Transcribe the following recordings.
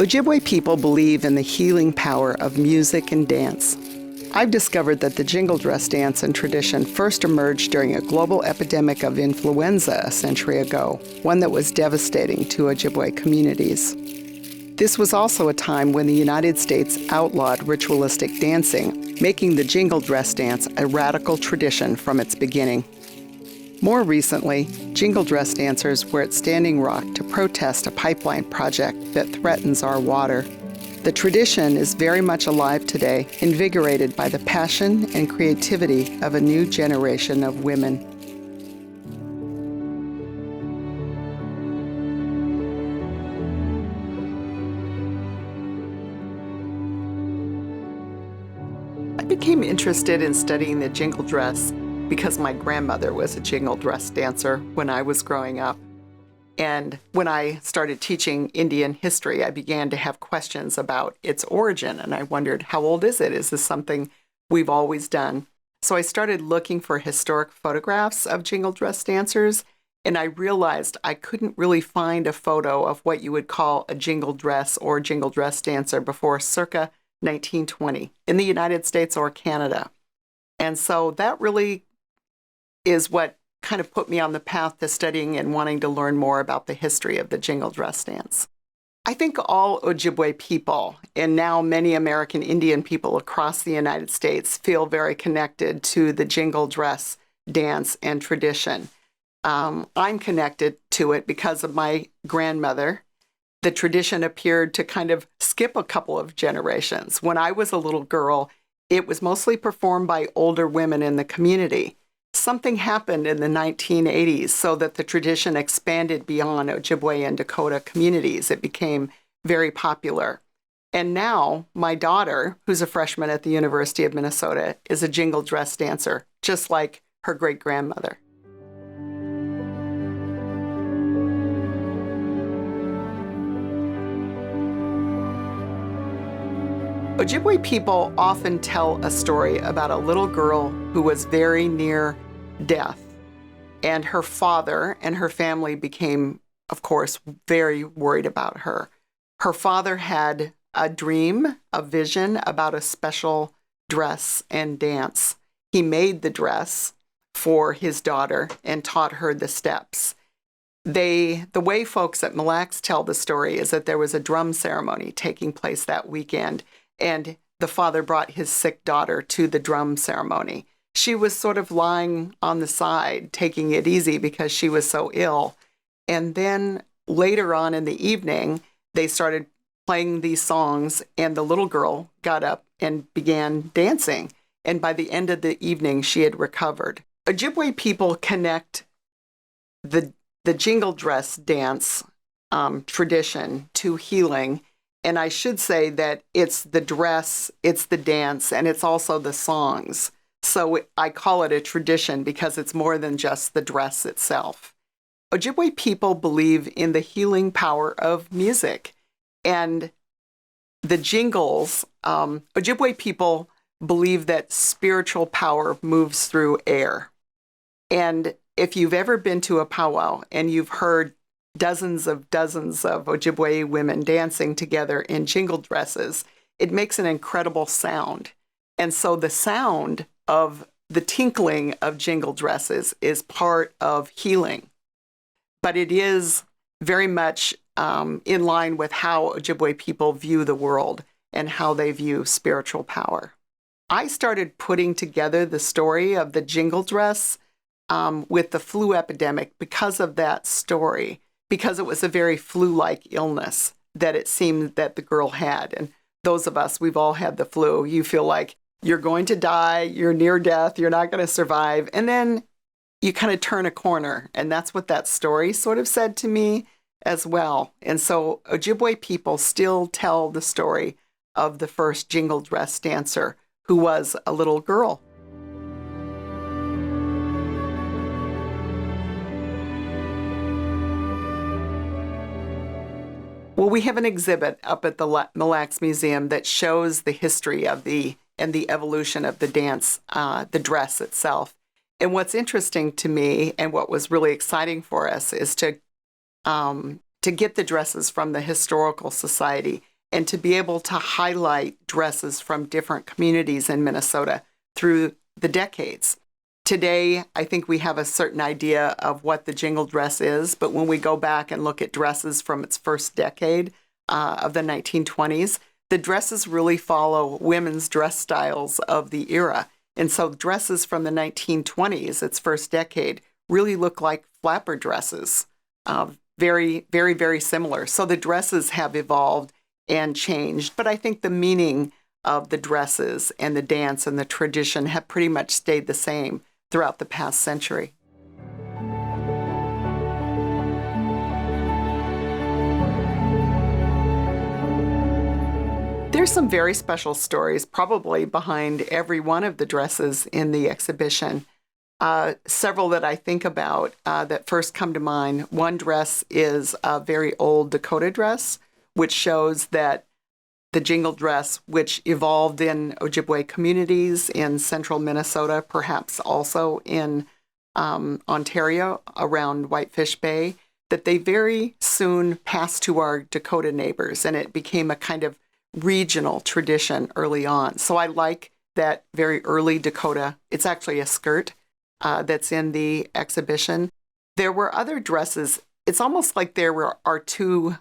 Ojibwe people believe in the healing power of music and dance. I've discovered that the jingle dress dance and tradition first emerged during a global epidemic of influenza a century ago, one that was devastating to Ojibwe communities. This was also a time when the United States outlawed ritualistic dancing, making the jingle dress dance a radical tradition from its beginning. More recently, jingle dress dancers were at Standing Rock to protest a pipeline project that threatens our water. The tradition is very much alive today, invigorated by the passion and creativity of a new generation of women. I became interested in studying the jingle dress because my grandmother was a jingle dress dancer when I was growing up. And when I started teaching Indian history, I began to have questions about its origin. And I wondered, how old is it? Is this something we've always done? So I started looking for historic photographs of jingle dress dancers. And I realized I couldn't really find a photo of what you would call a jingle dress or jingle dress dancer before circa 1920 in the United States or Canada. And so that really is what kind of put me on the path to studying and wanting to learn more about the history of the jingle dress dance. I think all Ojibwe people, and now many American Indian people across the United States, feel very connected to the jingle dress dance and tradition. I'm connected to it because of my grandmother. The tradition appeared to kind of skip a couple of generations. When I was a little girl, it was mostly performed by older women in the community. Something happened in the 1980s so that the tradition expanded beyond Ojibwe and Dakota communities. It became very popular. And now my daughter, who's a freshman at the University of Minnesota, is a jingle dress dancer, just like her great-grandmother. Ojibwe people often tell a story about a little girl who was very near death, and her father and her family became, of course, very worried about her. Her father had a dream, a vision about a special dress and dance. He made the dress for his daughter and taught her the steps. The way folks at Mille tell the story is that there was a drum ceremony taking place that weekend, and the father brought his sick daughter to the drum ceremony. She was sort of lying on the side, taking it easy because she was so ill. And then later on in the evening, they started playing these songs, and the little girl got up and began dancing. And by the end of the evening, she had recovered. Ojibwe people connect the jingle dress dance tradition to healing. And I should say that it's the dress, it's the dance, and it's also the songs. So I call it a tradition because it's more than just the dress itself. Ojibwe people believe in the healing power of music. And the jingles, Ojibwe people believe that spiritual power moves through air. And if you've ever been to a powwow and you've heard dozens of Ojibwe women dancing together in jingle dresses, it makes an incredible sound. And so the sound of the tinkling of jingle dresses is part of healing. But it is very much in line with how Ojibwe people view the world and how they view spiritual power. I started putting together the story of the jingle dress with the flu epidemic because of that story, because it was a very flu-like illness that it seemed that the girl had. And those of us, we've all had the flu. You feel like you're going to die, you're near death, you're not going to survive. And then you kind of turn a corner. And that's what that story sort of said to me as well. And so Ojibwe people still tell the story of the first jingle dress dancer who was a little girl. Well, we have an exhibit up at the Mille Museum that shows the history of the evolution of the dance, the dress itself. And what's interesting to me and what was really exciting for us is to get the dresses from the Historical Society and to be able to highlight dresses from different communities in Minnesota through the decades. Today, I think we have a certain idea of what the jingle dress is, but when we go back and look at dresses from its first decade of the 1920s, the dresses really follow women's dress styles of the era. And so dresses from the 1920s, its first decade, really look like flapper dresses, very, very, very similar. So the dresses have evolved and changed, but I think the meaning of the dresses and the dance and the tradition have pretty much stayed the same throughout the past century. There's some very special stories probably behind every one of the dresses in the exhibition. Several that I think about that first come to mind. One dress is a very old Dakota dress, which shows that the jingle dress, which evolved in Ojibwe communities in central Minnesota, perhaps also in Ontario around Whitefish Bay, that they very soon passed to our Dakota neighbors, and it became a kind of regional tradition early on. So I like that very early Dakota. It's actually a skirt that's in the exhibition. There were other dresses. It's almost like there are two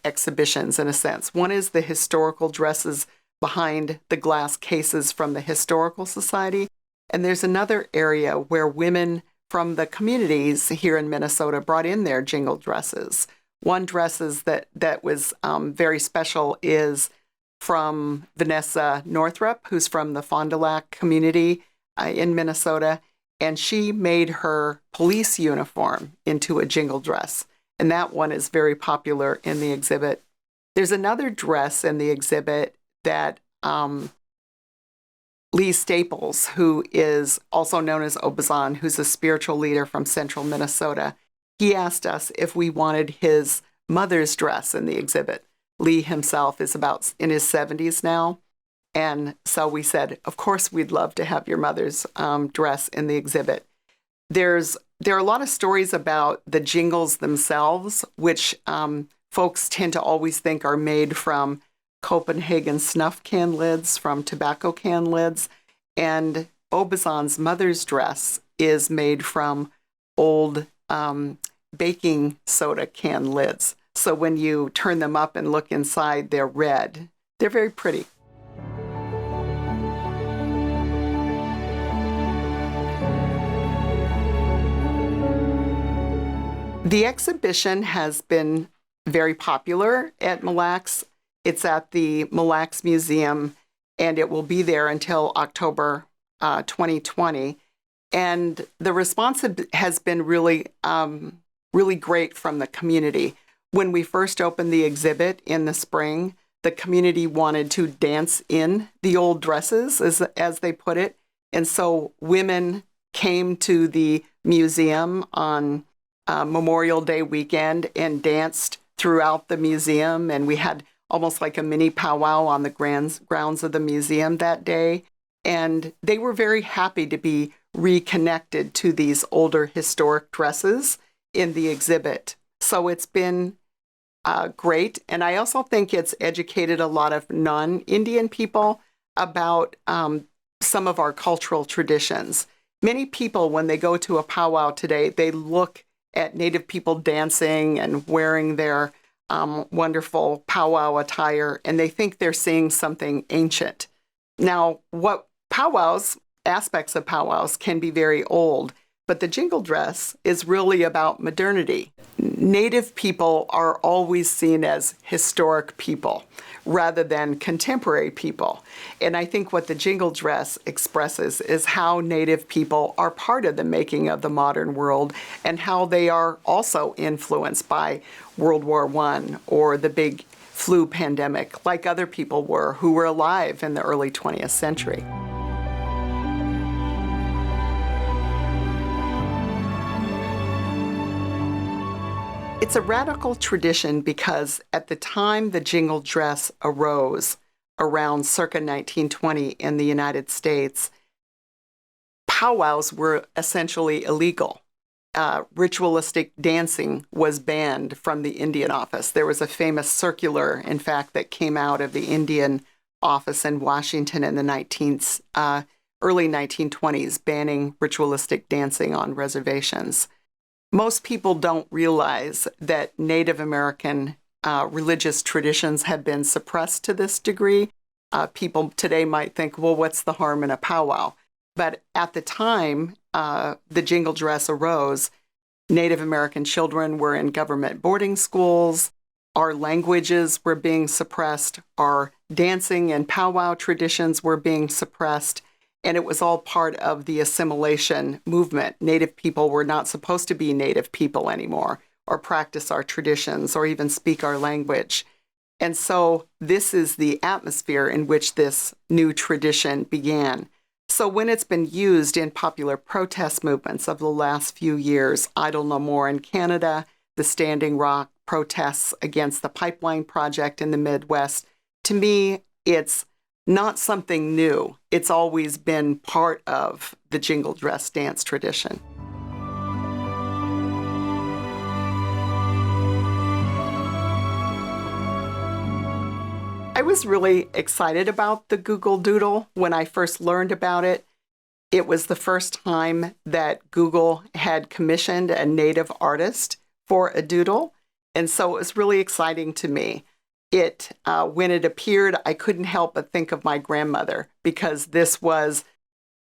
exhibitions in a sense. One is the historical dresses behind the glass cases from the Historical Society. And there's another area where women from the communities here in Minnesota brought in their jingle dresses. One dresses that was very special is from Vanessa Northrup, who's from the Fond du Lac community in Minnesota. And she made her police uniform into a jingle dress. And that one is very popular in the exhibit. There's another dress in the exhibit that Lee Staples, who is also known as Obazan, who's a spiritual leader from central Minnesota, he asked us if we wanted his mother's dress in the exhibit. Lee himself is about in his 70s now. And so we said, of course, we'd love to have your mother's dress in the exhibit. There are a lot of stories about the jingles themselves, which folks tend to always think are made from Copenhagen snuff can lids, from tobacco can lids. And Obazan's mother's dress is made from old baking soda can lids. So when you turn them up and look inside, they're red. They're very pretty. The exhibition has been very popular at Mille Lacs. It's at the Mille Lacs Museum, and it will be there until October 2020. And the response has been really, really great from the community. When we first opened the exhibit in the spring, the community wanted to dance in the old dresses, as they put it. And so women came to the museum on Memorial Day weekend and danced throughout the museum. And we had almost like a mini powwow on the grounds of the museum that day. And they were very happy to be reconnected to these older historic dresses in the exhibit. So it's been great. And I also think it's educated a lot of non-Indian people about some of our cultural traditions. Many people, when they go to a powwow today, they look at Native people dancing and wearing their wonderful powwow attire, and they think they're seeing something ancient. Now, aspects of powwows can be very old, but the jingle dress is really about modernity. Native people are always seen as historic people rather than contemporary people. And I think what the jingle dress expresses is how Native people are part of the making of the modern world and how they are also influenced by World War I or the big flu pandemic, like other people were who were alive in the early 20th century. It's a radical tradition because at the time the jingle dress arose, around circa 1920 in the United States, powwows were essentially illegal. ritualistic dancing was banned from the Indian office. There was a famous circular, in fact, that came out of the Indian office in Washington in the early 1920s, banning ritualistic dancing on reservations. Most people don't realize that Native American religious traditions have been suppressed to this degree. People today might think, well, what's the harm in a powwow? But at the time the jingle dress arose, Native American children were in government boarding schools. Our languages were being suppressed. Our dancing and powwow traditions were being suppressed. And it was all part of the assimilation movement. Native people were not supposed to be Native people anymore, or practice our traditions, or even speak our language. And so this is the atmosphere in which this new tradition began. So when it's been used in popular protest movements of the last few years, Idle No More in Canada, the Standing Rock protests against the pipeline project in the Midwest, to me, it's not something new. It's always been part of the jingle dress dance tradition. I was really excited about the Google Doodle when I first learned about it. It was the first time that Google had commissioned a Native artist for a doodle, and so it was really exciting to me. When it appeared, I couldn't help but think of my grandmother, because this was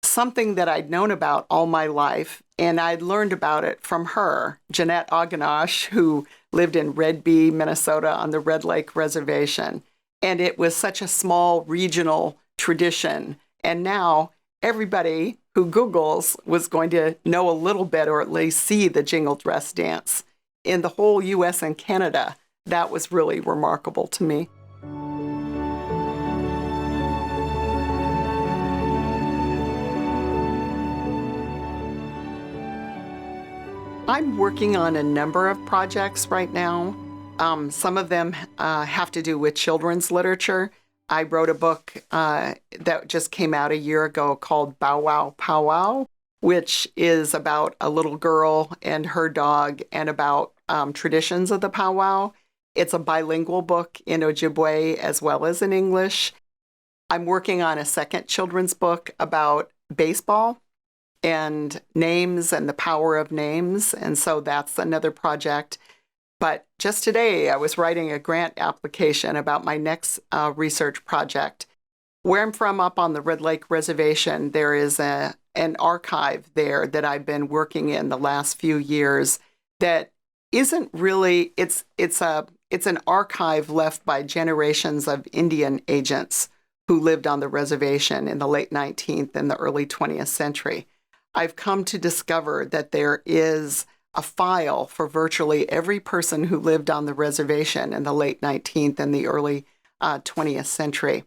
something that I'd known about all my life, and I'd learned about it from her, Jeanette Aganash, who lived in Red Bee, Minnesota on the Red Lake Reservation. And it was such a small regional tradition. And now everybody who Googles was going to know a little bit, or at least see the jingle dress dance. In the whole US and Canada, that was really remarkable to me. I'm working on a number of projects right now. Some of them have to do with children's literature. I wrote a book that just came out a year ago called Bow Wow Powwow, which is about a little girl and her dog, and about traditions of the powwow. It's a bilingual book in Ojibwe as well as in English. I'm working on a second children's book about baseball and names and the power of names, and so that's another project. But just today, I was writing a grant application about my next research project. Where I'm from, up on the Red Lake Reservation, there is an archive there that I've been working in the last few years that isn't really, it's an archive left by generations of Indian agents who lived on the reservation in the late 19th and the early 20th century. I've come to discover that there is a file for virtually every person who lived on the reservation in the late 19th and the early 20th century.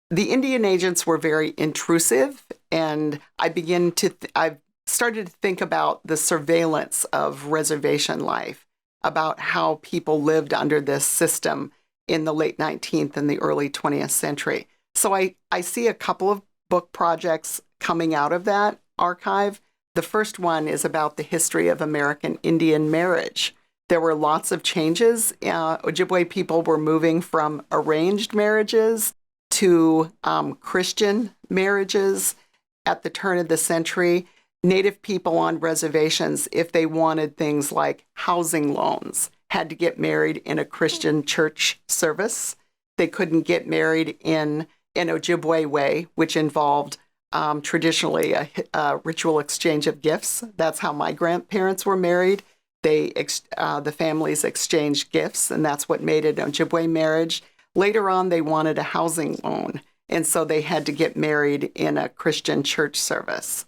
The Indian agents were very intrusive, and I've started to think about the surveillance of reservation life, about how people lived under this system in the late 19th and the early 20th century. So I see a couple of book projects coming out of that archive. The first one is about the history of American Indian marriage. There were lots of changes. Ojibwe people were moving from arranged marriages to Christian marriages at the turn of the century. Native people on reservations, if they wanted things like housing loans, had to get married in a Christian church service. They couldn't get married in an Ojibwe way, which involved traditionally a ritual exchange of gifts. That's how my grandparents were married. The families exchanged gifts, and that's what made it an Ojibwe marriage. Later on, they wanted a housing loan, and so they had to get married in a Christian church service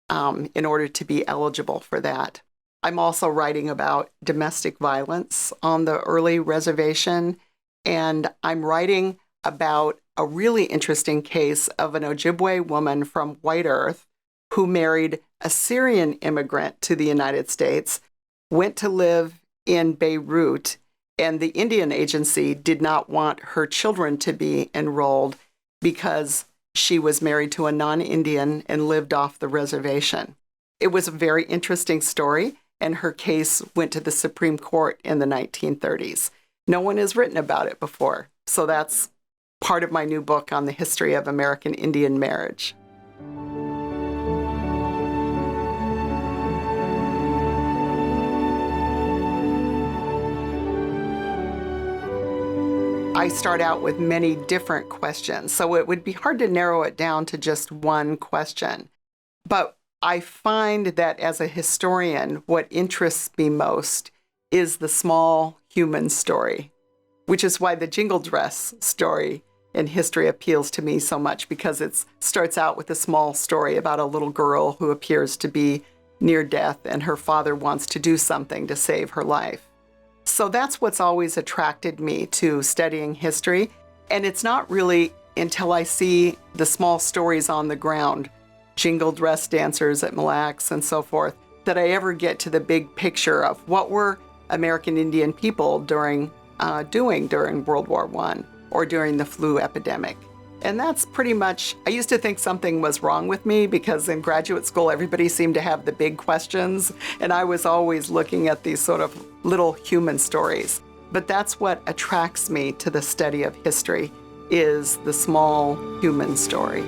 in order to be eligible for that. I'm also writing about domestic violence on the early reservation, and I'm writing about a really interesting case of an Ojibwe woman from White Earth who married a Syrian immigrant to the United States, went to live in Beirut, and the Indian Agency did not want her children to be enrolled because she was married to a non-Indian and lived off the reservation. It was a very interesting story, and her case went to the Supreme Court in the 1930s. No one has written about it before, so that's part of my new book on the history of American Indian marriage. I start out with many different questions, so it would be hard to narrow it down to just one question. But I find that as a historian, what interests me most is the small human story, which is why the jingle dress story in history appeals to me so much, because it starts out with a small story about a little girl who appears to be near death and her father wants to do something to save her life. So that's what's always attracted me to studying history. And it's not really until I see the small stories on the ground, jingle dress dancers at Mille and so forth, that I ever get to the big picture of what were American Indian people doing during World War I or during the flu epidemic. And that's pretty much, I used to think something was wrong with me because in graduate school, everybody seemed to have the big questions. And I was always looking at these sort of little human stories. But that's what attracts me to the study of history, is the small human story.